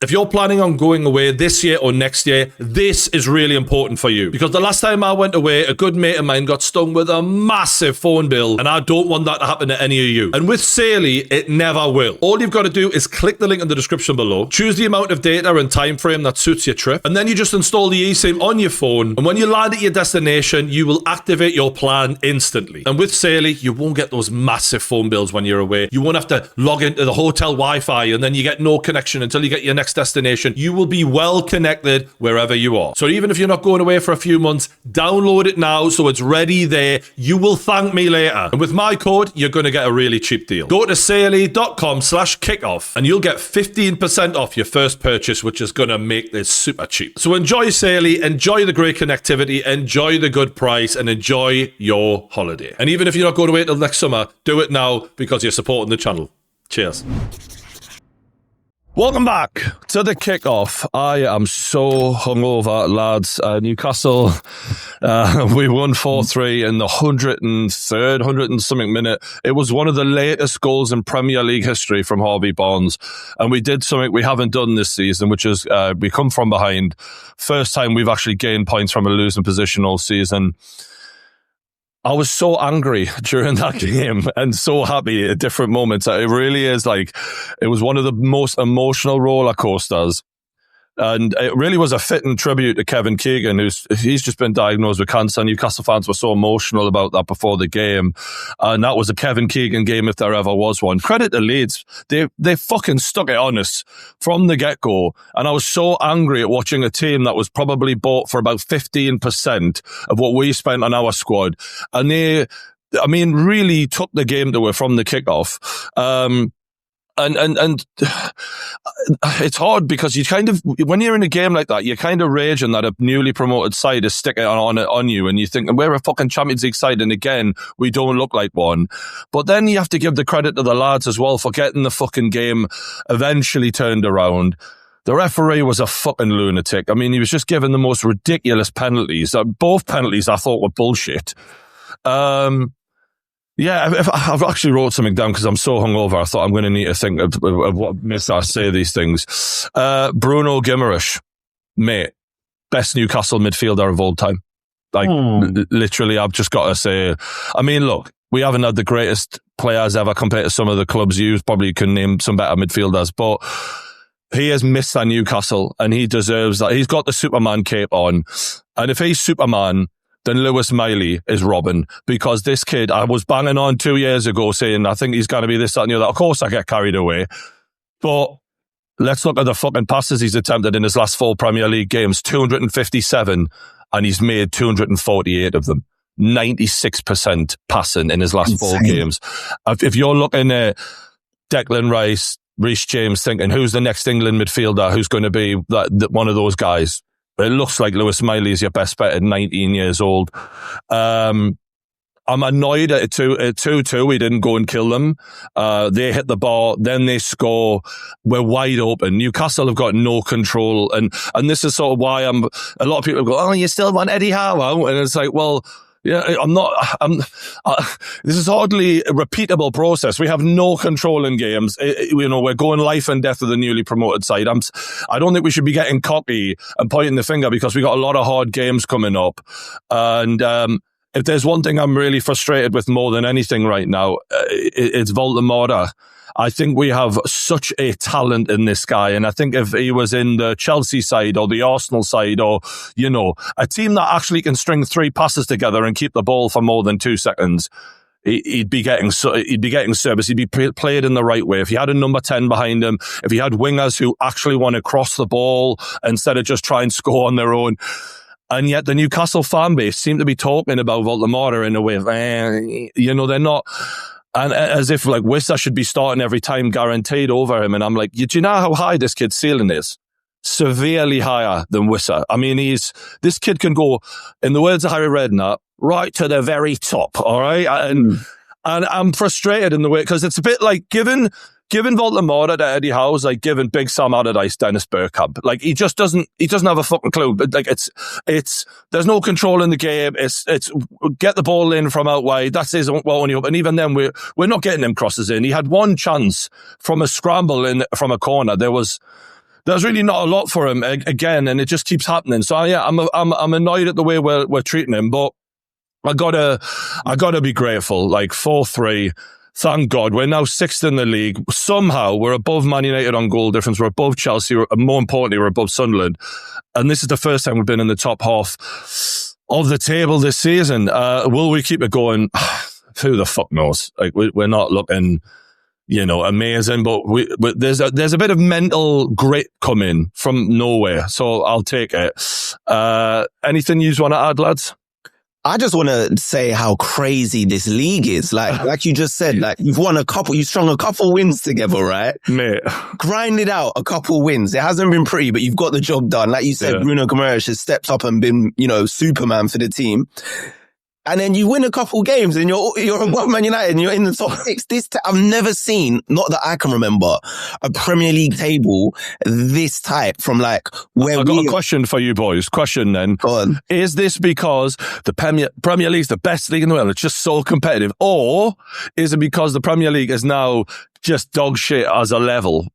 If you're planning on going away this year or next year, this is really important for you. Because the last time I went away, a good mate of mine got stung with a massive phone bill, and I don't want that to happen to any of you. And with Saley, it never will. All you've got to do is click the link in the description below, choose the amount of data and time frame that suits your trip, and then you just install the eSIM on your phone, and when you land at your destination, you will activate your plan instantly. And with Saley, you won't get those massive phone bills when you're away. You won't have to log into the hotel Wi-Fi, and then you get no connection until you get your next destination. You will be well connected wherever you are. So even if you're not going away for a few months, download it now so it's ready there. You will thank me later. And with my code, you're going to get a really cheap deal. Go to saley.com/kickoff and you'll get 15% off your first purchase, which is going to make this super cheap. So enjoy Saley, enjoy the great connectivity, enjoy the good price, and enjoy your holiday. And even if you're not going away till next summer, do it now because you're supporting the channel. Cheers. Welcome back to the kickoff. I am so hungover, lads. Newcastle, we won 4-3 in the 103rd, 100 and something minute. It was one of the latest goals in Premier League history from Harvey Barnes. And we did something we haven't done this season, which is we come from behind. First time we've actually gained points from a losing position all season. I was so angry during that game and so happy at different moments. It really is like, it was one of the most emotional roller coasters. And it really was a fitting tribute to Kevin Keegan, he's just been diagnosed with cancer. Newcastle fans were so emotional about that before the game. And that was a Kevin Keegan game if there ever was one. Credit to Leeds. They fucking stuck it on us from the get-go. And I was so angry at watching a team that was probably bought for about 15% of what we spent on our squad. And they, really took the game to her from the kickoff. And it's hard because you kind of, when you're in a game like that, you're kind of raging that a newly promoted side is sticking on you, and you think, we're a fucking Champions League side, and again, we don't look like one. But then you have to give the credit to the lads as well for getting the fucking game eventually turned around. The referee was a fucking lunatic. He was just given the most ridiculous penalties. Both penalties I thought were bullshit. Yeah, I've actually wrote something down because I'm so hungover. I thought I'm going to need to think of what makes us say these things. Bruno Guimaraes, mate, best Newcastle midfielder of all time. Literally, I've just got to say. Look, we haven't had the greatest players ever compared to some of the clubs you probably can name some better midfielders, but he has missed at Newcastle and he deserves that. He's got the Superman cape on, and if he's Superman, then Lewis Miley is Robin, because this kid, I was banging on 2 years ago saying, I think he's going to be this, that, and the other. Of course, I get carried away. But let's look at the fucking passes he's attempted in his last 4 Premier League games, 257, and he's made 248 of them. 96% passing in his last 4 games. If you're looking at Declan Rice, Reece James, thinking, who's the next England midfielder who's going to be one of those guys? It looks like Lewis Miley is your best bet at 19 years old. I'm annoyed at 2-2. We didn't go and kill them. They hit the bar, then they score. We're wide open. Newcastle have got no control. And this is sort of why a lot of people go, oh, you still want Eddie Howe out? And it's like, well, yeah, this is hardly a repeatable process. We have no control in games. We're going life and death with the newly promoted side. I don't think we should be getting cocky and pointing the finger, because we got a lot of hard games coming up. And, if there's one thing I'm really frustrated with more than anything right now, it's Voldemort. I think we have such a talent in this guy. And I think if he was in the Chelsea side or the Arsenal side, or, a team that actually can string 3 passes together and keep the ball for more than 2 seconds, he'd be getting service. He'd be played in the right way. If he had a number 10 behind him, if he had wingers who actually want to cross the ball instead of just try and score on their own. And yet the Newcastle fan base seem to be talking about Voldemort in a way of, they're not, and as if like Wissa should be starting every time guaranteed over him. And I'm like, do you know how high this kid's ceiling is? Severely higher than Wissa. This kid can go, in the words of Harry Redknapp, right to the very top. All right. And I'm frustrated in the way, because it's a bit like giving Voldemort to Eddie Howe's like giving Big Sam Allardyce Dennis Bergkamp. Like he doesn't have a fucking clue. But like there's no control in the game. It's get the ball in from out wide. That's his only hope. And even then we're not getting them crosses in. He had one chance from a scramble from a corner. there's really not a lot for him again, and it just keeps happening. So yeah, I'm annoyed at the way we're treating him, but I gotta be grateful. Like 4-3. Thank God we're now 6th in the league. Somehow we're above Man United on goal difference. We're above Chelsea. More importantly, we're above Sunderland. And this is the first time we've been in the top half of the table this season. Will we keep it going? Who the fuck knows? Like we're not looking, amazing, but there's a bit of mental grit coming from nowhere. So I'll take it. Anything you want to add, lads? I just want to say how crazy this league is. Like you just said, like you strung a couple wins together, right? Mate. Grinded out a couple wins. It hasn't been pretty, but you've got the job done. Like you said, Bruno Guimaraes has stepped up and been, Superman for the team. And then you win a couple games and you're above Man United and you're in the top 6. I've never seen, not that I can remember, a Premier League table this tight from like where I've got a question for you boys. Question then. Go on. Is this because the Premier League is the best league in the world? It's just so competitive. Or is it because the Premier League is now just dog shit as a level?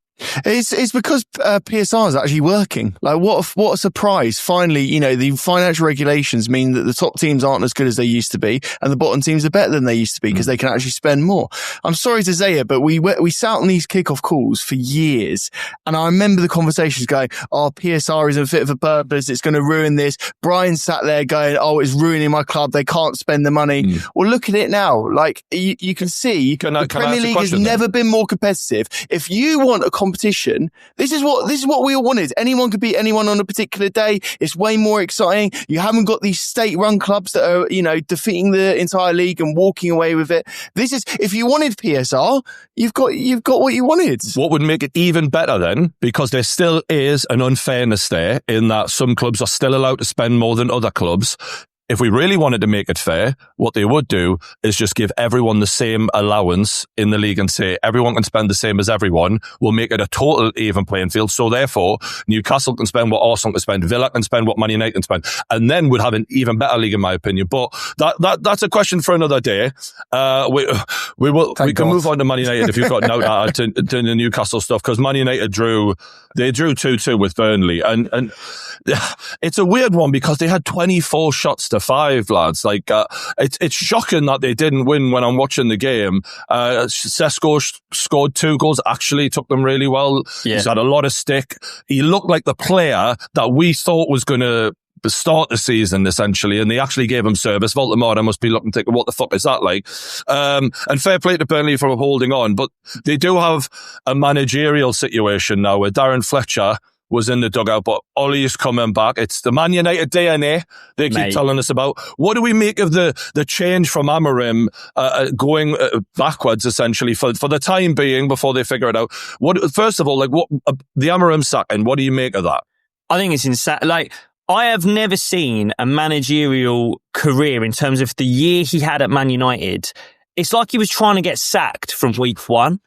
It's because PSR is actually working. Like what a surprise! Finally, the financial regulations mean that the top teams aren't as good as they used to be, and the bottom teams are better than they used to be because they can actually spend more. I'm sorry to say it, but we sat on these kickoff calls for years, and I remember the conversations going, "Oh, PSR isn't fit for purpose. It's going to ruin this." Brian sat there going, "Oh, it's ruining my club. They can't spend the money." Well, look at it now. Like you can see, the Premier League has never been more competitive. If you want a competition, this is what we all wanted. Anyone could beat anyone on a particular day. It's way more exciting. You haven't got these state-run clubs that are, defeating the entire league and walking away with it. This is, if you wanted PSR, you've got what you wanted. What would make it even better then, because there still is an unfairness there in that some clubs are still allowed to spend more than other clubs. If we really wanted to make it fair, what they would do is just give everyone the same allowance in the league and say everyone can spend the same as everyone. We'll make it a total even playing field. So therefore, Newcastle can spend what Arsenal can spend, Villa can spend what Man United can spend, and then we'd have an even better league, in my opinion. But that's a question for another day. We can move on to Man United if you've got no doubt to the Newcastle stuff, because Man United drew 2-2 with Burnley, and it's a weird one because they had 24 shots to 5, lads. Like it's shocking that they didn't win when I'm watching the game. Sesko scored 2 goals, actually took them really well. Yeah. He's had a lot of stick. He looked like the player that we thought was going to start the season, essentially, and they actually gave him service. Voldemort must be looking thinking, what the fuck is that like? And fair play to Burnley for holding on, but they do have a managerial situation now where Darren Fletcher was in the dugout, but Ollie's coming back. It's the Man United DNA they keep telling us about. What do we make of the change from Amorim going backwards, essentially, for the time being, before they figure it out? First of all, like, what the Amorim sacking, what do you make of that? I think it's insane. Like, I have never seen a managerial career in terms of the year he had at Man United. It's like he was trying to get sacked from week 1.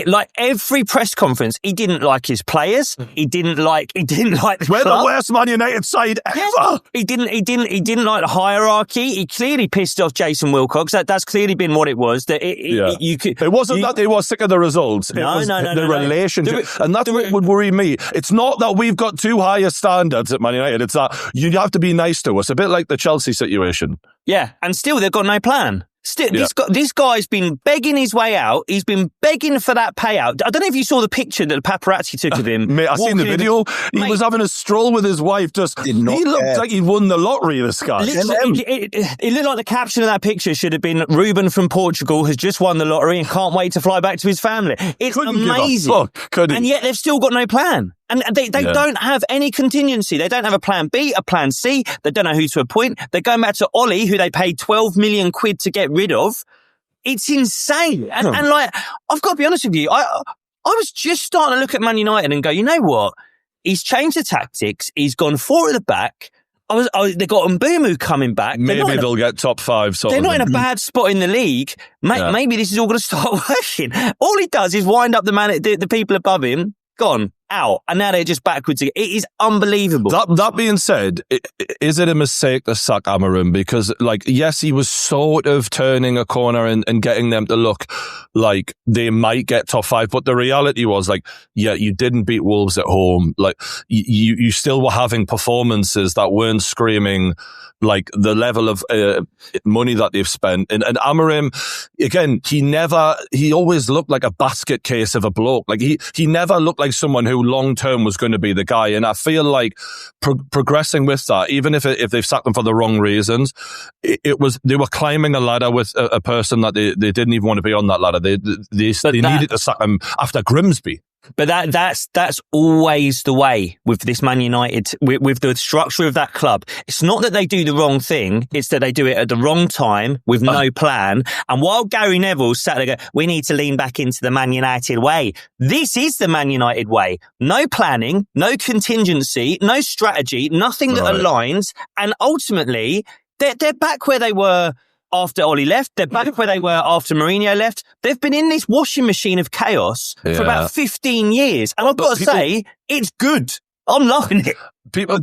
Like every press conference, he didn't like his players. He didn't like the We're club. the worst Man United side ever. Yeah. He didn't like the hierarchy. He clearly pissed off Jason Wilcox. That's clearly been what it was. It wasn't that they were sick of the results. It was the relationship. And that's what would worry me. It's not that we've got too high a standards at Man United. It's that you have to be nice to us. A bit like the Chelsea situation. Yeah, and still they've got no plan. Still, this guy's been begging his way out. He's been begging for that payout. I don't know if you saw the picture that the paparazzi took of him. Mate, I seen the video. He was having a stroll with his wife. He looked like he'd won the lottery, this guy. It looked like the caption of that picture should have been, Ruben from Portugal has just won the lottery and can't wait to fly back to his family. It's amazing. And yet they've still got no plan. And they don't have any contingency. They don't have a plan B, a plan C. They don't know who to appoint. They're going back to Ollie, who they paid 12 million quid to get rid of. It's insane. And like, I've got to be honest with you, I was just starting to look at Man United and go, you know what? He's changed the tactics. He's gone 4 at the back. They got Mbumu coming back. Maybe they'll get top 5. They're not in a bad spot in the league. Maybe this is all going to start working. All he does is wind up the people above him. Gone. out, and now they're just backwards again. It is unbelievable. That being said, is it a mistake to sack Amorim? Because, like, yes, he was sort of turning a corner and getting them to look like they might get top 5, but the reality was, like, yeah, you didn't beat Wolves at home. Like, you still were having performances that weren't screaming like the level of money that they've spent. And Amorim, again, he always looked like a basket case of a bloke. Like, he never looked like someone who long term was going to be the guy. And I feel like progressing with that, even if they've sacked them for the wrong reasons, they were climbing a ladder with a person that they didn't even want to be on that ladder. They needed to sack him after Grimsby. But that's always the way with this Man United, with the structure of that club. It's not that they do the wrong thing, it's that they do it at the wrong time with no plan. And while Gary Neville sat there going, we need to lean back into the Man United way. This is the Man United way. No planning, no contingency, no strategy, nothing that aligns. And ultimately, they're back where they were after Oli left. They're back where they were after Mourinho left. They've been in this washing machine of chaos for about 15 years. And I've got to say, it's good. I'm loving it. People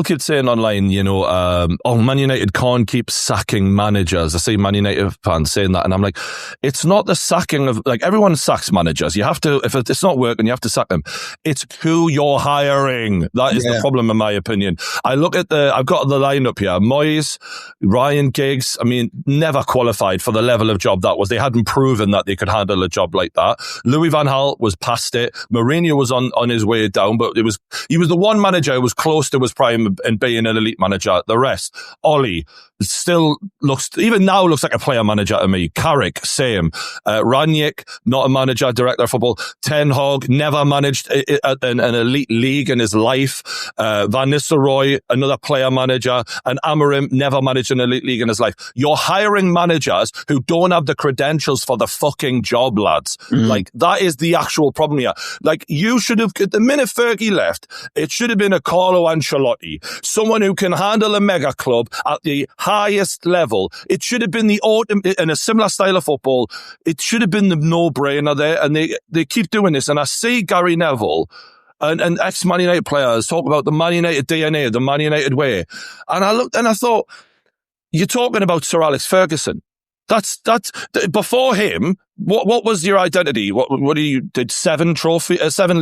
keep saying online, Man United can't keep sacking managers. I see Man United fans saying that, and I'm like, it's not the sacking of, like, everyone sacks managers. You have to, if it's not working, you have to sack them. It's who you're hiring. That is the problem, in my opinion. I've got the lineup here. Moyes, Ryan Giggs, never qualified for the level of job that was. They hadn't proven that they could handle a job like that. Louis van Gaal was past it. Mourinho was on his way down, but he was the one manager who was close to his prime and being an elite manager. The rest, Oli, still looks like a player manager to me. Carrick, same. Ranić, not a manager, director of football. Ten Hag, never managed an elite league in his life. Van Nistelrooy, another player manager. And Amorim, never managed an elite league in his life. You're hiring managers who don't have the credentials for the fucking job, lads. Like, that is the actual problem here. Like, you should have, the minute Fergie left, it should have been a Carlo Ancelotti, someone who can handle a mega club at the highest level. It should have been in a similar style of football. It should have been the no-brainer there, and they keep doing this. And I see Gary Neville and ex-Man United players talk about the Man United DNA, the Man United way. And I looked and I thought, you're talking about Sir Alex Ferguson. That's before him. What was your identity? What you did 7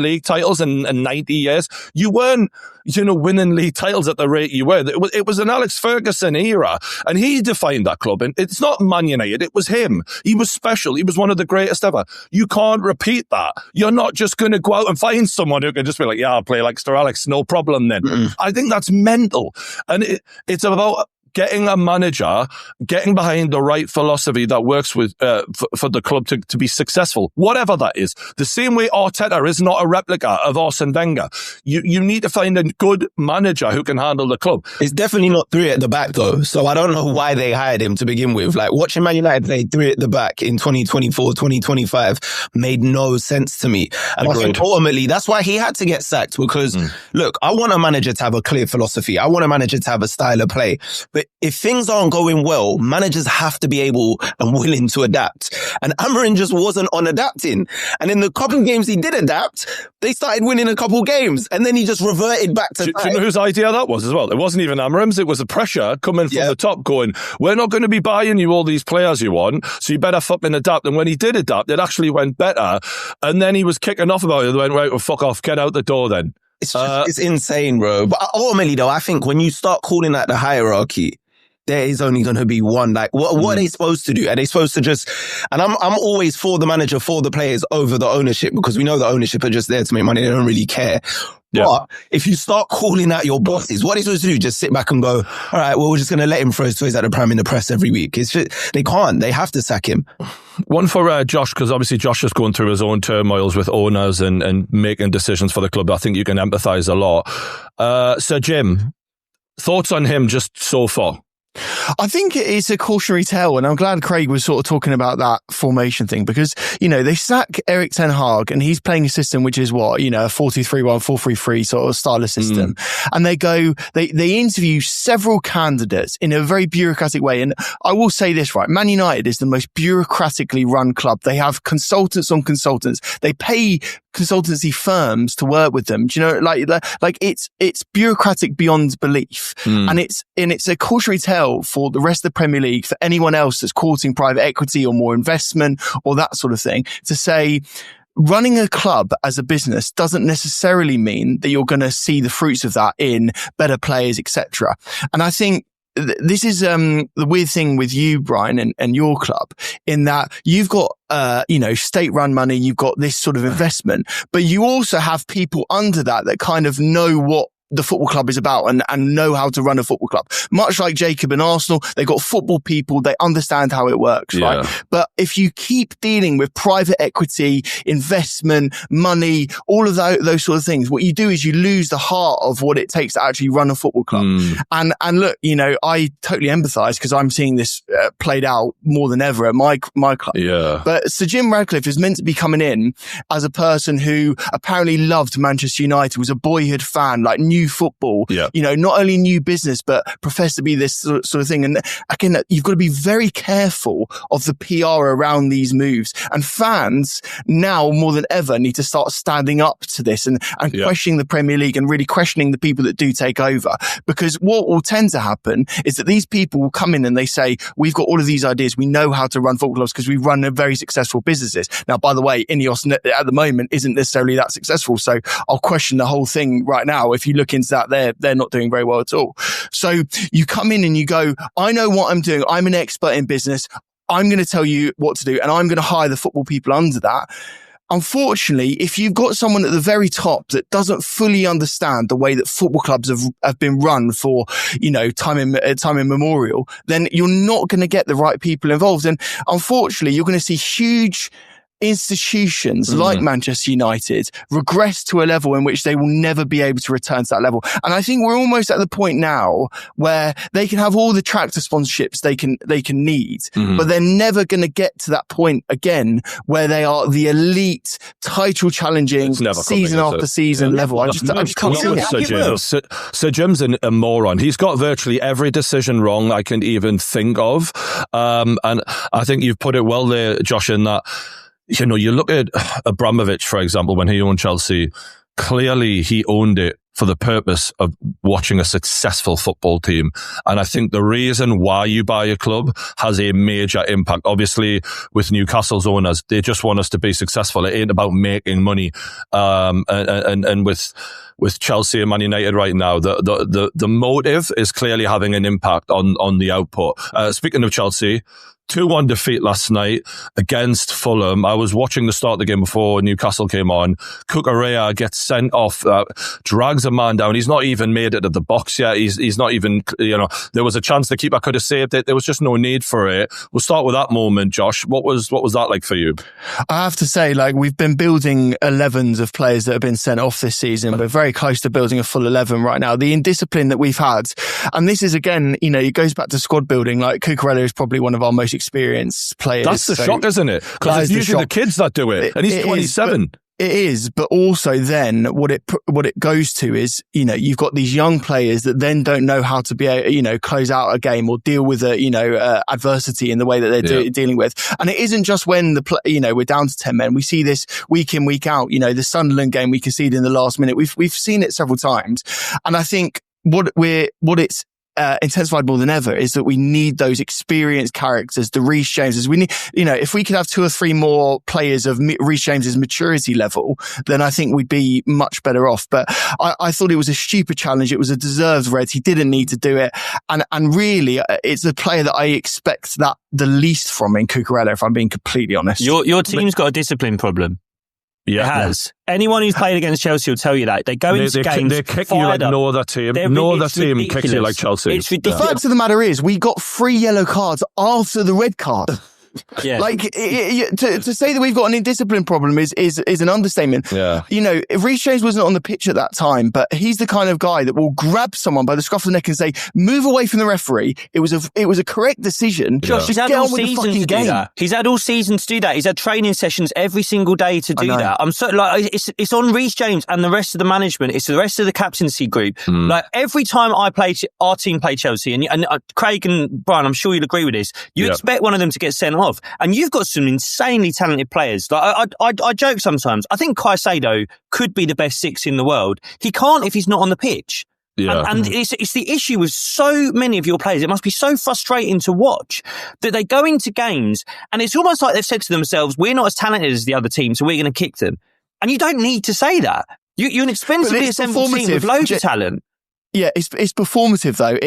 league titles in 90 years? You weren't, winning league titles at the rate you were. It was an Alex Ferguson era, and he defined that club. And it's not Man United. It was him. He was special. He was one of the greatest ever. You can't repeat that. You're not just going to go out and find someone who can just be like, yeah, I'll play like Sir Alex, no problem then. I think that's mental. And it's about getting a manager, getting behind the right philosophy that works with for the club to be successful, whatever that is. The same way Arteta is not a replica of Arsene Wenger. You need to find a good manager who can handle the club. It's definitely not 3 at the back, though. So I don't know why they hired him to begin with. Like, watching Man United play 3 at the back in 2024, 2025 made no sense to me. And I think ultimately that's why he had to get sacked, because, look, I want a manager to have a clear philosophy. I want a manager to have a style of play. But if things aren't going well, managers have to be able and willing to adapt. And Amorim just wasn't on adapting. And in the couple of games he did adapt, they started winning a couple of games. And then he just reverted back to Do you know whose idea that was as well? It wasn't even Amorim's. It was the pressure coming from the top going, we're not going to be buying you all these players you want, so you better fucking adapt. And when he did adapt, it actually went better. And then he was kicking off about it. They went, right, well, fuck off, get out the door then. It's insane, bro. But ultimately, though, I think when you start calling that the hierarchy, there is only going to be one. Like, what are they supposed to do? Are they supposed to just... And I'm always for the manager, for the players over the ownership, because we know the ownership are just there to make money. They don't really care. Yeah. But if you start calling out your bosses, what are they supposed to do? Just sit back and go, all right, well, we're just going to let him throw his toys at the pram in the press every week. It's just, they can't. They have to sack him. One for Josh, because obviously Josh is going through his own turmoils with owners and making decisions for the club. I think you can empathise a lot. Sir Jim, thoughts on him just so far? I think it's a cautionary tale, and I'm glad Craig was sort of talking about that formation thing, because, they sack Erik ten Hag and he's playing a system which is a 4-2-3-1, 4-3-3 sort of style of system. And they interview several candidates in a very bureaucratic way. And I will say this, right? Man United is the most bureaucratically run club. They have consultants on consultants. They pay consultancy firms to work with them. Do you know, like it's bureaucratic beyond belief. And it's a cautionary tale for the rest of the Premier League, for anyone else that's courting private equity or more investment or that sort of thing, to say running a club as a business doesn't necessarily mean that you're going to see the fruits of that in better players, etc. And I think this is the weird thing with you, Brian, and your club, in that you've got state-run money, you've got this sort of investment, but you also have people under that kind of know what the football club is about and know how to run a football club. Much like Jacob and Arsenal, they've got football people, they understand how it works, right? But if you keep dealing with private equity, investment, money, all of those sort of things, what you do is you lose the heart of what it takes to actually run a football club. And look, I totally empathise, because I'm seeing this played out more than ever at my club. But Sir Jim Ratcliffe is meant to be coming in as a person who apparently loved Manchester United, was a boyhood fan, like new football, not only new business, but professed to be this sort of thing. And again, you've got to be very careful of the PR around these moves. And fans now more than ever need to start standing up to this and questioning the Premier League and really questioning the people that do take over. Because what will tend to happen is that these people will come in and they say, we've got all of these ideas, we know how to run football clubs because we run very successful businesses. Now, by the way, Ineos at the moment isn't necessarily that successful. So I'll question the whole thing right now. If you look into that, they're not doing very well at all. So you come in and you go, I know what I'm doing. I'm an expert in business. I'm going to tell you what to do, and I'm going to hire the football people under that. Unfortunately, if you've got someone at the very top that doesn't fully understand the way that football clubs have been run for, time immemorial, then you're not going to get the right people involved. And unfortunately, you're going to see huge institutions like Manchester United regress to a level in which they will never be able to return to that level. And I think we're almost at the point now where they can have all the tractor sponsorships they can need, but they're never going to get to that point again where they are the elite title challenging season after season level. I just can't see it. Sir Jim's a moron. He's got virtually every decision wrong I can even think of. And I think you've put it well there, Josh, in that, you look at Abramovich, for example, when he owned Chelsea, clearly he owned it for the purpose of watching a successful football team. And I think the reason why you buy a club has a major impact. Obviously, with Newcastle's owners, they just want us to be successful. It ain't about making money. And with Chelsea and Man United right now, the motive is clearly having an impact on the output. Speaking of Chelsea, 2-1 defeat last night against Fulham. I was watching the start of the game before Newcastle came on. Cucurella gets sent off, drags a man down. He's not even made it at the box yet. He's not even, there was a chance the keeper could have saved it. There was just no need for it. We'll start with that moment, Josh. What was that like for you? I have to say, we've been building 11s of players that have been sent off this season. We're very close to building a full 11 right now. The indiscipline that we've had, and this is again, it goes back to squad building. Cucurella is probably one of our most experienced players. That's the shock, isn't it? Because it's usually the kids that do it, and he's 27. It is, but also then what it goes to is, you've got these young players that then don't know how to be, close out a game or deal with adversity in the way that they're dealing with. And it isn't just when we're down to 10 men. We see this week in, week out. The Sunderland game we conceded in the last minute. We've seen it several times, and I think what it's intensified more than ever is that we need those experienced characters, the Reece Jameses. We need, if we could have 2 or 3 more players of Reece James's maturity level, then I think we'd be much better off. But I thought it was a stupid challenge. It was a deserved red. He didn't need to do it. And really, it's a player that I expect the least from in Cucurella, if I'm being completely honest. Your team's got a discipline problem. Yeah. It has. Anyone who's played against Chelsea will tell you that. They go into games, they kick you like no other team. No other team kicks you like Chelsea. It's ridiculous. The fact of the matter is, we got 3 yellow cards after the red card. Yeah. Like, to say that we've got an indiscipline problem is an understatement. Yeah. You know, Reece James wasn't on the pitch at that time, but he's the kind of guy that will grab someone by the scruff of the neck and say, move away from the referee. It was a correct decision. Josh, he's had all season to do that. He's had all season to do that. He's had training sessions every single day to do that. I'm so like, it's on Reece James and the rest of the management. It's the rest of the captaincy group. Like every time our team play Chelsea, and Craig and Brian, I'm sure you'll agree with this. You expect one of them to get sent off, and you've got some insanely talented players. Like I joke sometimes. I think Caicedo could be the best six in the world. He can't if he's not on the pitch. Yeah. And it's the issue with so many of your players. It must be so frustrating to watch that they go into games and it's almost like they've said to themselves, we're not as talented as the other team, so we're going to kick them. And you don't need to say that. You're an expensively assembled team with loads of talent. Yeah, it's performative though.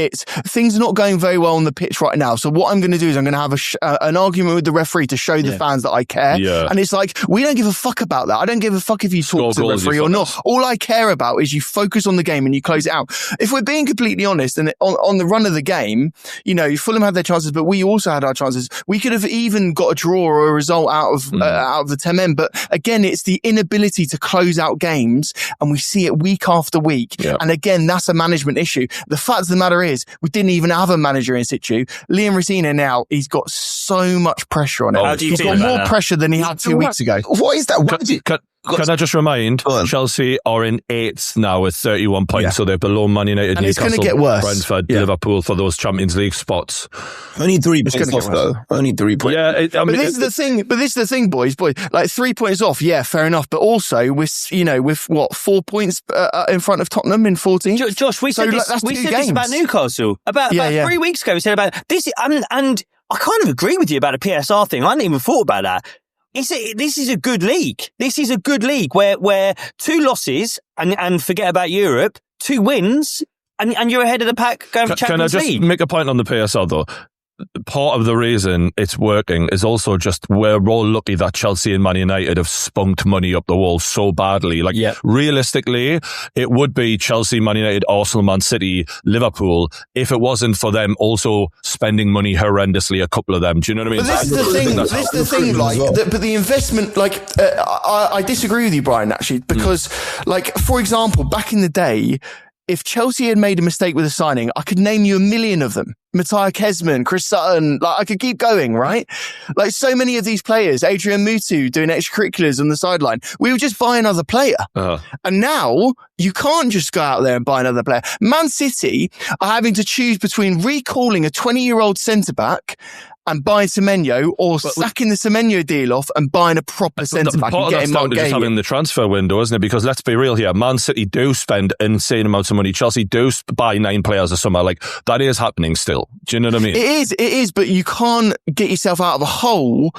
Things are not going very well on the pitch right now. So what I'm going to do is I'm going to have an argument with the referee to show the fans that I care. Yeah. And it's like, we don't give a fuck about that. I don't give a fuck if you talk to the referee or not. All I care about is you focus on the game and you close it out. If we're being completely honest, and on the run of the game, you know, Fulham had their chances, but we also had our chances. We could have even got a draw or a result out of the 10 men. But again, it's the inability to close out games, and we see it week after week. Yeah. And again, that's a management issue. The fact of the matter is, we didn't even have a manager in situ. Liam Rosina now, he's got so much pressure on him. He's got more pressure than he had 2 weeks ago. What is that? Can I just remind, Chelsea are in 8th now with 31 points, so they're below Man United, and Newcastle, it's going to get worse. Brentford, Liverpool for those Champions League spots. Only 3 points off, though. Only 3 points. Yeah, but this is the thing, boys. Like 3 points off, yeah, fair enough. But also, with what, 4 points in front of Tottenham in 14? Josh, we said this about Newcastle. About 3 weeks ago, we said about this, and I kind of agree with you about the PSR thing. I hadn't even thought about that. This is a good league. This is a good league where 2 losses and forget about Europe, 2 wins and you're ahead of the pack going for Champions League. Can I just make a point on the PSL though? Part of the reason it's working is also just we're all lucky that Chelsea and Man United have spunked money up the wall so badly. Like, realistically, it would be Chelsea, Man United, Arsenal, Man City, Liverpool, if it wasn't for them also spending money horrendously, a couple of them. Do you know what I mean? But this is the thing, like, but the investment, like, I disagree with you, Brian, actually, because, like, for example, back in the day, if Chelsea had made a mistake with a signing, I could name you a million of them. Matthias Kesman, Chris Sutton, like I could keep going, right? Like so many of these players, Adrian Mutu doing extracurriculars on the sideline. We would just buy another player. And now you can't just go out there and buy another player. Man City are having to choose between recalling a 20-year-old centre-back and buying Semenyo, or sacking the Semenyo deal off and buying a proper centre-back and getting Mark Gay. Just having the transfer window, isn't it? Because let's be real here, Man City do spend insane amounts of money. Chelsea do buy 9 players a summer. Like, that is happening still. Do you know what I mean? It is, but you can't get yourself out of a hole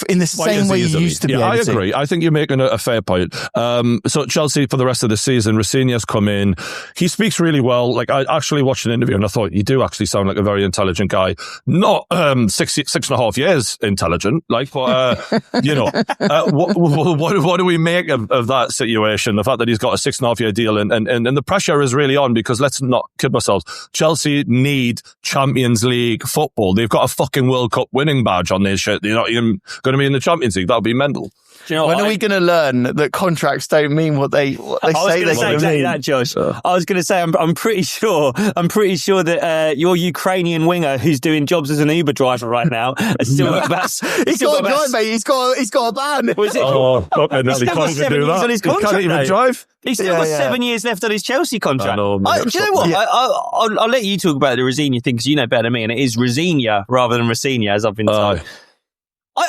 in the same way you used to be able to. I agree. I think you're making a fair point. So Chelsea for the rest of the season, Rosinia's come in. He speaks really well. Like, I actually watched an interview and I thought, you do actually sound like a very intelligent guy. Not 6.5 years intelligent, like, but what do we make of that situation? The fact that he's got a 6.5 year deal and the pressure is really on, because let's not kid ourselves. Chelsea need Champions League football. They've got a fucking World Cup winning badge on their shirt. They're not even going to be in the Champions League. That would be mental. Do you know when are we going to learn that contracts don't mean what they say they mean? I was going to say exactly that, Josh. I was going to say I'm pretty sure that your Ukrainian winger who's doing jobs as an Uber driver right now has still got about. He's got a drive, mate. He's got a ban. Was it? Oh, fucking hell, he can't even do that. On his contract, he can't even drive. He's still got 7 years left on his Chelsea contract. Do you know what? I'll let you talk about the Rosina thing because you know better than me, and it is Rosina rather than Rosina, as I've been told.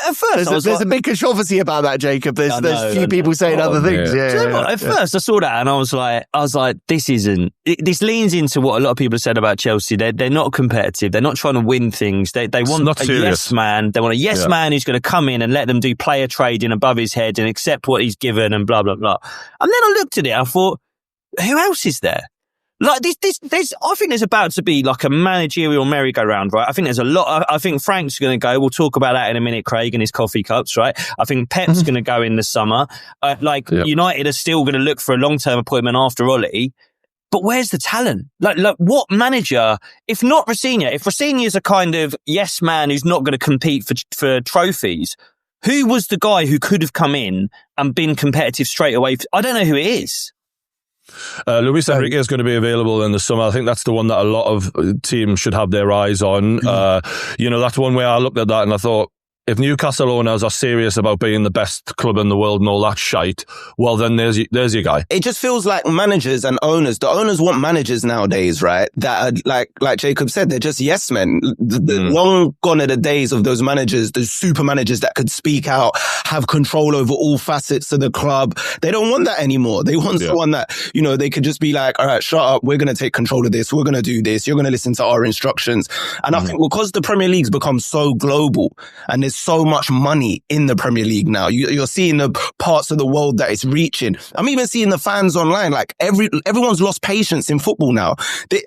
At first, there's a big controversy about that, Jacob. There's few people saying other things. At first, I saw that and I was like, this leans into what a lot of people have said about Chelsea. They're not competitive. They're not trying to win things. They want a yes man. They want a yes man who's going to come in and let them do player trading above his head and accept what he's given and blah, blah, blah. And then I looked at it. I thought, who else is there? Like this, I think there's about to be like a managerial merry-go-round, right? I think there's a lot. I think Frank's going to go. We'll talk about that in a minute, Craig, and his coffee cups, right? I think Pep's going to go in the summer. United are still going to look for a long-term appointment after Ollie. But where's the talent? Like what manager, if not Rosenior, if Rosenior's a kind of yes man who's not going to compete for trophies, who was the guy who could have come in and been competitive straight away? I don't know who it is. Luis Enrique is going to be available in the summer. I think that's the one that a lot of teams should have their eyes on. That's one way I looked at that and I thought, if Newcastle owners are serious about being the best club in the world and all that shite, well, then there's your guy. It just feels like managers and owners, the owners want managers nowadays, right? That are, like Jacob said, they're just yes men. Long gone are the days of those managers, those super managers that could speak out, have control over all facets of the club. They don't want that anymore. They want someone that, they could just be like, all right, shut up. We're going to take control of this. We're going to do this. You're going to listen to our instructions. And I think because the Premier League's become so global and there's so much money in the Premier League now. You're seeing the parts of the world that it's reaching. I'm even seeing the fans online. Like everyone's lost patience in football now.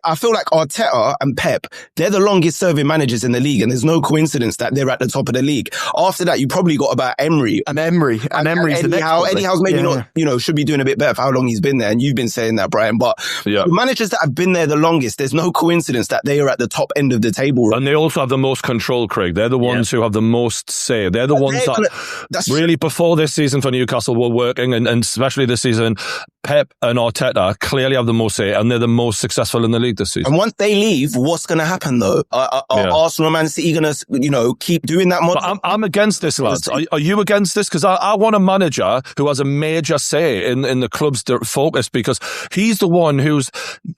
I feel like Arteta and Pep, they're the longest serving managers in the league, and there's no coincidence that they're at the top of the league. After that, you probably got about Emery. And Emery's the next one. Eddie Howe's maybe not, should be doing a bit better for how long he's been there. And you've been saying that, Brian. But the managers that have been there the longest, there's no coincidence that they are at the top end of the table. And they also have the most control, Craig. They're the ones who have the most say. They're the ones that really, before this season for Newcastle, were working, and especially this season, Pep and Arteta clearly have the most say, and they're the most successful in the league this season. And once they leave, what's going to happen though? Are Arsenal and Man City going to, keep doing that model? But I'm against this, lads. Are you against this? Because I want a manager who has a major say in the club's focus, because he's the one who's,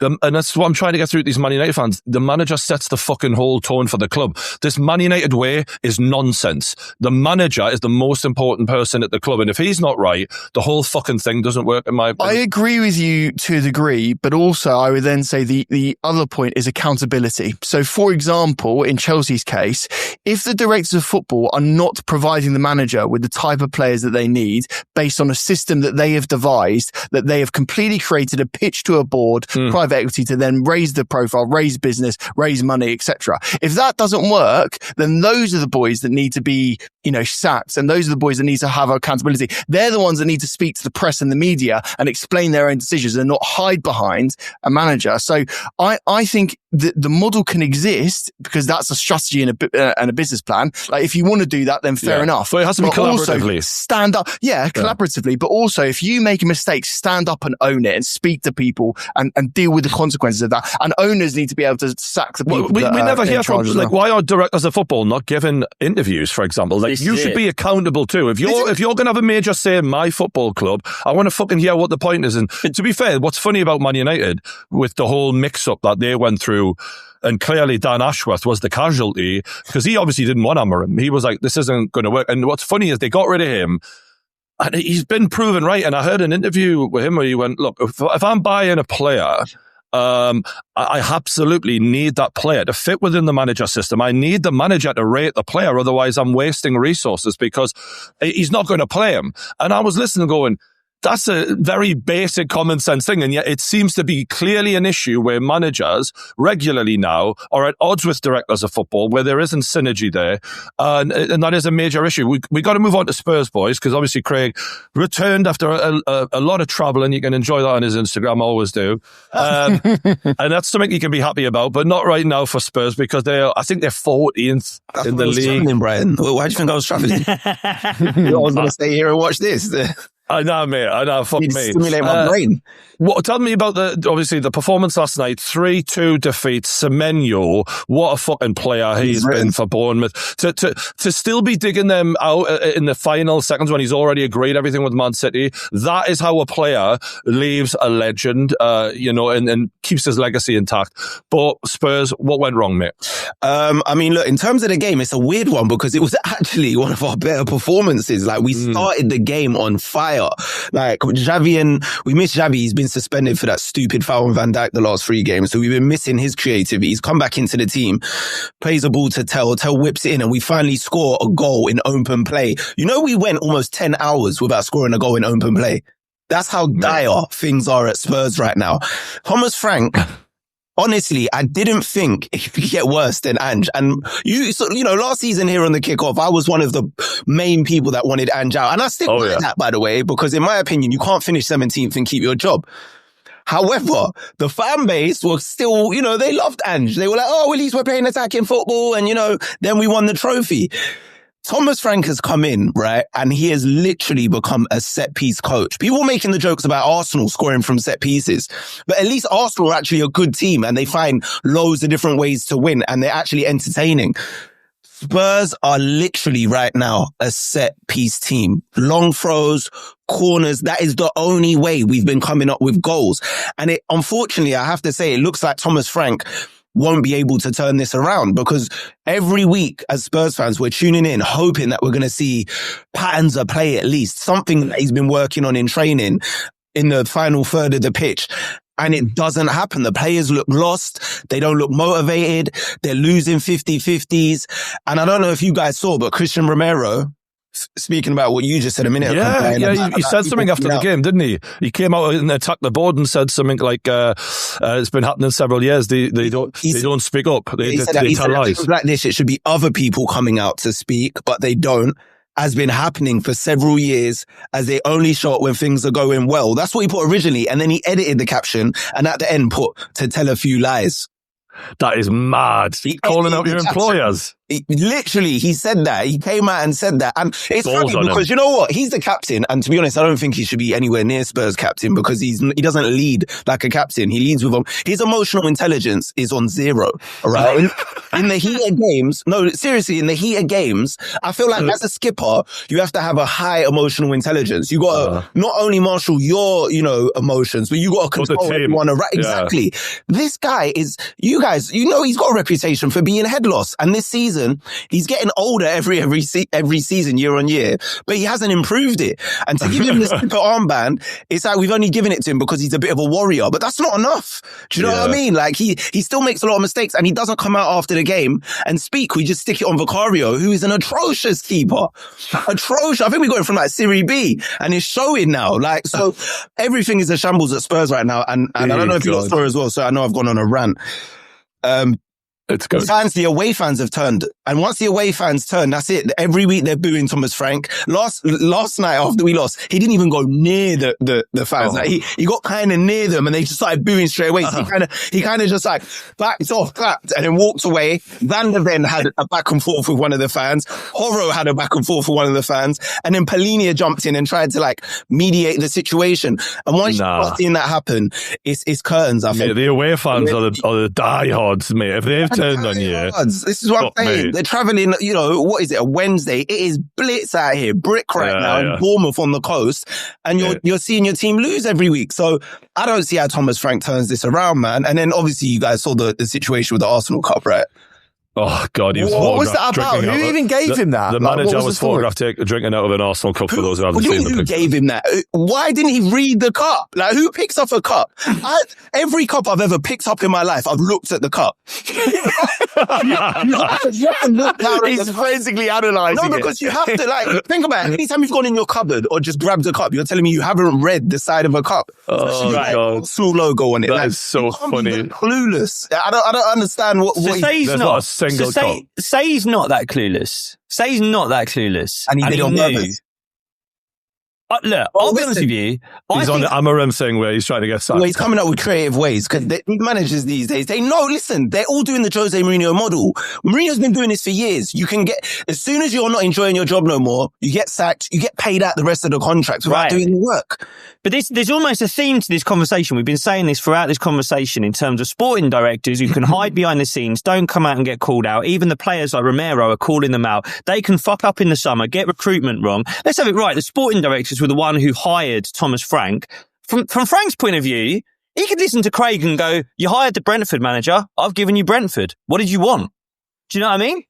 and that's what I'm trying to get through to these Man United fans. The manager sets the fucking whole tone for the club. This Man United way is nonsense. The manager is the most important person at the club, and if he's not right, the whole fucking thing doesn't work, in my opinion. I agree with you to a degree, but also I would then say the other point is accountability. So, for example, in Chelsea's case, if the directors of football are not providing the manager with the type of players that they need based on a system that they have devised, that they have completely created, a pitch to a board, private equity to then raise the profile, raise business, raise money, etc. If that doesn't work, then those are the boys that need to be, sacked, and those are the boys that need to have accountability. They're the ones that need to speak to the press and the media and explain their own decisions and not hide behind a manager. So I think that the model can exist because that's a strategy and a business plan. Like, if you want to do that, then fair enough. But it has to be collaboratively. Stand up. Yeah, collaboratively. But also, if you make a mistake, stand up and own it and speak to people and deal with the consequences of that. And owners need to be able to sack the people. We never hear from, why are directors of football not giving interviews, for example? Like, you should be accountable too. If you're going to have a major say in my football club, I want to fucking hear what the point is. And to be fair, what's funny about Man United with the whole mix-up that they went through, and clearly Dan Ashworth was the casualty, because he obviously didn't want Amorim. He was like, this isn't going to work. And what's funny is they got rid of him, and he's been proven right. And I heard an interview with him where he went, look, if I'm buying a player, I absolutely need that player to fit within the manager system. I need the manager to rate the player. Otherwise, I'm wasting resources because he's not going to play him. And I was listening going, that's a very basic common sense thing. And yet it seems to be clearly an issue where managers regularly now are at odds with directors of football, where there isn't synergy there. And that is a major issue. We got to move on to Spurs, boys, because obviously Craig returned after a lot of travel, and you can enjoy that on his Instagram, I always do. And that's something you can be happy about, but not right now for Spurs, because I think they're 14th in the league. Brian. Why do you think I was traveling? I was going to stay here and watch this. I know, mate. I know. Fuck me. Stimulate my brain. Tell me about the performance last night. 3-2 defeat. Semenyo, what a fucking player he's been for Bournemouth. To still be digging them out in the final seconds when he's already agreed everything with Man City. That is how a player leaves a legend, and keeps his legacy intact. But Spurs, what went wrong, mate? Look, in terms of the game, it's a weird one because it was actually one of our better performances. Like, we started the game on fire. Like, Xavi, and we miss Xavi. He's been suspended for that stupid foul on Van Dijk the last 3 games. So we've been missing his creativity. He's come back into the team, plays a ball to Tell whips it in, and we finally score a goal in open play. We went almost 10 hours without scoring a goal in open play. That's how dire things are at Spurs right now. Thomas Frank, honestly, I didn't think it could get worse than Ange. And last season here on the kickoff, I was one of the main people that wanted Ange out. And I still like that, by the way, because in my opinion, you can't finish 17th and keep your job. However, the fan base was still, they loved Ange. They were like, oh, at least we're playing attacking football. And, then we won the trophy. Thomas Frank has come in, right? And he has literally become a set-piece coach. People were making the jokes about Arsenal scoring from set pieces. But at least Arsenal are actually a good team and they find loads of different ways to win and they're actually entertaining. Spurs are literally right now a set-piece team. Long throws, corners, that is the only way we've been coming up with goals. And unfortunately, I have to say, it looks like Thomas Frank won't be able to turn this around because every week as Spurs fans, we're tuning in, hoping that we're going to see patterns of play at least, something that he's been working on in training in the final third of the pitch. And it doesn't happen. The players look lost. They don't look motivated. They're losing 50-50s. And I don't know if you guys saw, but Christian Romero, speaking about what you just said a minute ago. He said something after the game, didn't he? He came out and attacked the board and said something like, it's been happening several years. They don't speak up. They tell lies. Like this, it should be other people coming out to speak, but they don't. Has been happening for several years as they only show up when things are going well. That's what he put originally. And then he edited the caption and at the end put to tell a few lies. That is mad. Calling out your employers. He said that. He came out and said that. And it's funny because you know what? He's the captain. And to be honest, I don't think he should be anywhere near Spurs captain because he doesn't lead like a captain. He leads with his emotional intelligence is on 0. All right. In the heat of games, no, seriously, in the heat of games, I feel like as a skipper, you have to have a high emotional intelligence. You got to not only marshal your, emotions, but you got to control everyone around. Exactly. This guy is, you guys, he's got a reputation for being head loss. And this season, he's getting older every season, year on year, but he hasn't improved it. And to give him this skipper armband, it's like we've only given it to him because he's a bit of a warrior, but that's not enough. Do you know what I mean? Like he still makes a lot of mistakes and he doesn't come out after the game and speak. We just stick it on Vicario, who is an atrocious keeper. Atrocious. I think we got it from like Serie B and it's showing now. Like, so everything is a shambles at Spurs right now. And I don't know if you saw as well. So I know I've gone on a rant. It's good. The away fans have turned. And once the away fans turn, that's it. Every week they're booing Thomas Frank. Last night after we lost, he didn't even go near the fans. Like he got kind of near them and they just started booing straight away. So he kind of just like backed off, clapped and then walked away. Van der Ven had a back and forth with one of the fans. Horo had a back and forth with one of the fans. And then Polinia jumped in and tried to like mediate the situation. And once you start seeing that happen, it's curtains, I think. Mate, the away fans are the diehards, mate. If they've turned on you. This is what I'm saying. They're travelling, what is it, a Wednesday? It is blitz out here, brick right now in Bournemouth on the coast. And you're seeing your team lose every week. So I don't see how Thomas Frank turns this around, man. And then obviously you guys saw the situation with the Arsenal Cup, right? Oh, God, he was what was that about? Who even gave him that? The manager was photographed drinking out of an Arsenal cup for those who haven't seen the picture. Who gave him that? Why didn't he read the cup? Like, who picks up a cup? Every cup I've ever picked up in my life, I've looked at the cup. He's physically analysing it. No, because you have to, think about it. Anytime you've gone in your cupboard or just grabbed a cup, you're telling me you haven't read the side of a cup. Oh, God. Full logo on it. That is so funny. Clueless. I don't understand what he's not. Say he's not that clueless. Say he's not that clueless. And he did on purpose. Look, I'll be honest with you. He's on the Amarim thing where he's trying to get sacked. Well, he's coming up with creative ways because these managers these days, they're all doing the Jose Mourinho model. Mourinho's been doing this for years. You can as soon as you're not enjoying your job no more, you get sacked, you get paid out the rest of the contract without doing the work. But there's almost a theme to this conversation. We've been saying this throughout this conversation in terms of sporting directors who can hide behind the scenes, don't come out and get called out. Even the players like Romero are calling them out. They can fuck up in the summer, get recruitment wrong. Let's have it right. The sporting directors were the one who hired Thomas Frank. From Frank's point of view, he could listen to Craig and go, you hired the Brentford manager. I've given you Brentford. What did you want? Do you know what I mean?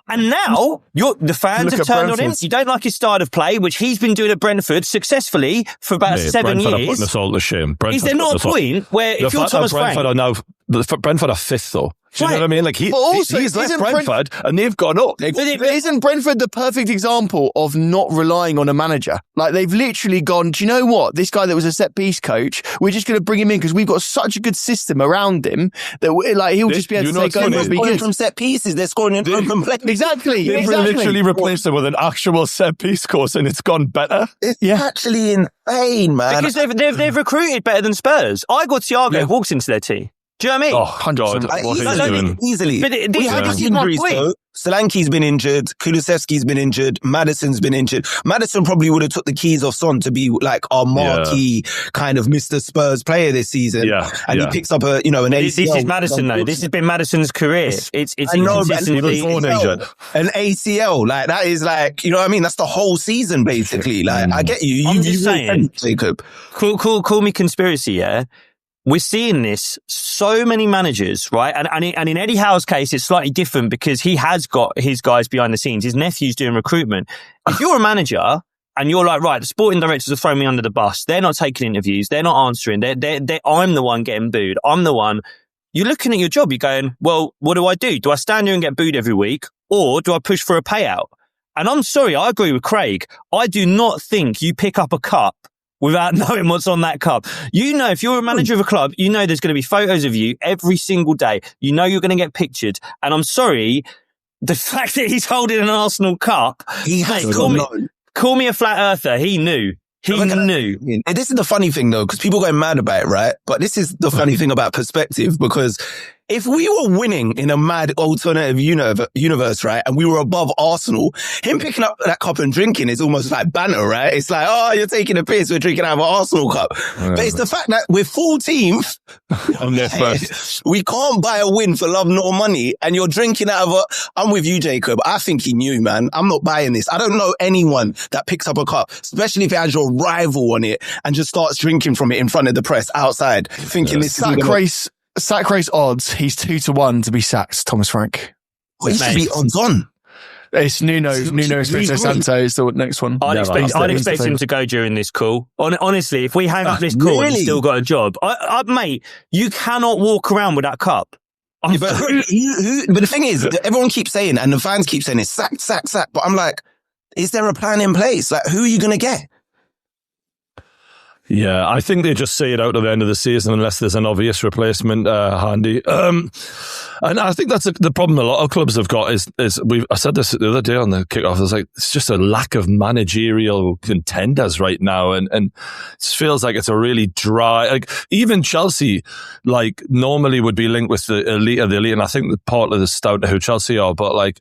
And now the fans have turned on him. You don't like his style of play, which he's been doing at Brentford successfully for about 7 years. Brentford are putting us all to shame. Is there not a point where if you're Thomas Frank... Brentford are 5th though. Do you know what I mean? Like he's left Brentford and they've gone up. Isn't Brentford the perfect example of not relying on a manager? Like they've literally gone, do you know what? This guy that was a set piece coach, we're just going to bring him in because we've got such a good system around him that he'll just be able to take over and be good. From set pieces, they're scoring in open play. Exactly. They've literally replaced him with an actual set piece course and it's gone better. It's actually insane, man. Because they've recruited better than Spurs. Igor Thiago walks into their team. Do you know what I mean? Oh, God. What he's doing. Easily. But we have injuries, though. Solanke's been injured. Kulusevski's been injured. Maddison's been injured. Maddison probably would have took the keys off Son to be like our marquee kind of Mr. Spurs player this season. Yeah. And he picks up an ACL. This is Maddison, though. This has been Maddison's career. It's inconsistently. An ACL. Like, that is like, you know what I mean? That's the whole season, basically. Like, I get you. I'm just saying, Jacob. Call me conspiracy, yeah? We're seeing this, so many managers, right? And in Eddie Howe's case, it's slightly different because he has got his guys behind the scenes. His nephew's doing recruitment. If you're a manager and you're like, right, the sporting directors are throwing me under the bus. They're not taking interviews. They're not answering. I'm the one getting booed. I'm the one. You're looking at your job. You're going, well, what do I do? Do I stand here and get booed every week? Or do I push for a payout? And I'm sorry, I agree with Craig. I do not think you pick up a cup without knowing what's on that cup. You know, if you're a manager of a club, you know there's going to be photos of you every single day. You know you're going to get pictured. And I'm sorry, the fact that he's holding an Arsenal cup, call me a flat earther. He knew. He knew. And this is the funny thing, though, because people go mad about it, right? But this is the funny thing about perspective, because if we were winning in a mad alternative universe, right, and we were above Arsenal, him picking up that cup and drinking is almost like banter, right? It's like, oh, you're taking a piss, we're drinking out of an Arsenal cup. But it's the fact that we're 14th. I'm there first. We can't buy a win for love nor money, and you're drinking out of a... I'm with you, Jacob. I think he knew, man. I'm not buying this. I don't know anyone that picks up a cup, especially if it has your rival on it, and just starts drinking from it in front of the press outside, thinking this is... Sack race odds, he's 2-1 to be sacked, Thomas Frank. Well, he should be odds on. It's Nuno Espirito Santo is the next one. I'd expect him to go during this call. Honestly, if we hang up this call and he's still got a job, mate, you cannot walk around with that cup. Yeah, but the thing is, everyone keeps saying, and the fans keep saying, it's sack. But I'm like, is there a plan in place? Like, who are you going to get? Yeah, I think they just see it out at the end of the season unless there's an obvious replacement handy. And I think that's the problem a lot of clubs have got is I said this the other day on the kickoff. It's just a lack of managerial contenders right now, and it feels like it's a really dry. Like even Chelsea, like normally would be linked with the elite of the elite, and I think part of the stout to who Chelsea are. But like,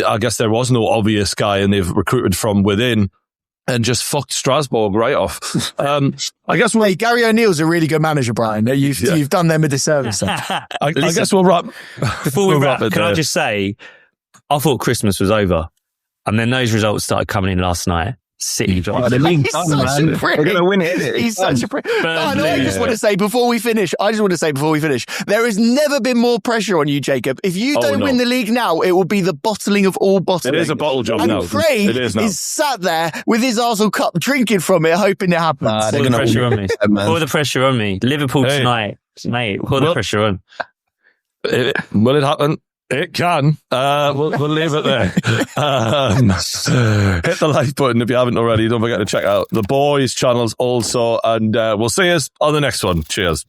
I guess there was no obvious guy, and they've recruited from within. And just fucked Strasbourg right off. I guess Gary O'Neill's a really good manager, Brian. You've done them a disservice. I guess we'll wrap. Before we wrap, can I just say, I thought Christmas was over, and then those results started coming in last night. City dropped. We're going to win it, isn't it? He's such a prick. I just want to say before we finish, there has never been more pressure on you, Jacob. If you don't win the league now, it will be the bottling of all bottling. It is a bottle job now. And Craig is sat there with his Arsenal cup, drinking from it, hoping it happens. All the pressure on me. All the pressure on me. Liverpool tonight, mate. All the pressure on. Will it happen? It can. We'll leave it there. Hit the like button if you haven't already. Don't forget to check out the boys' channels also. And we'll see us on the next one. Cheers.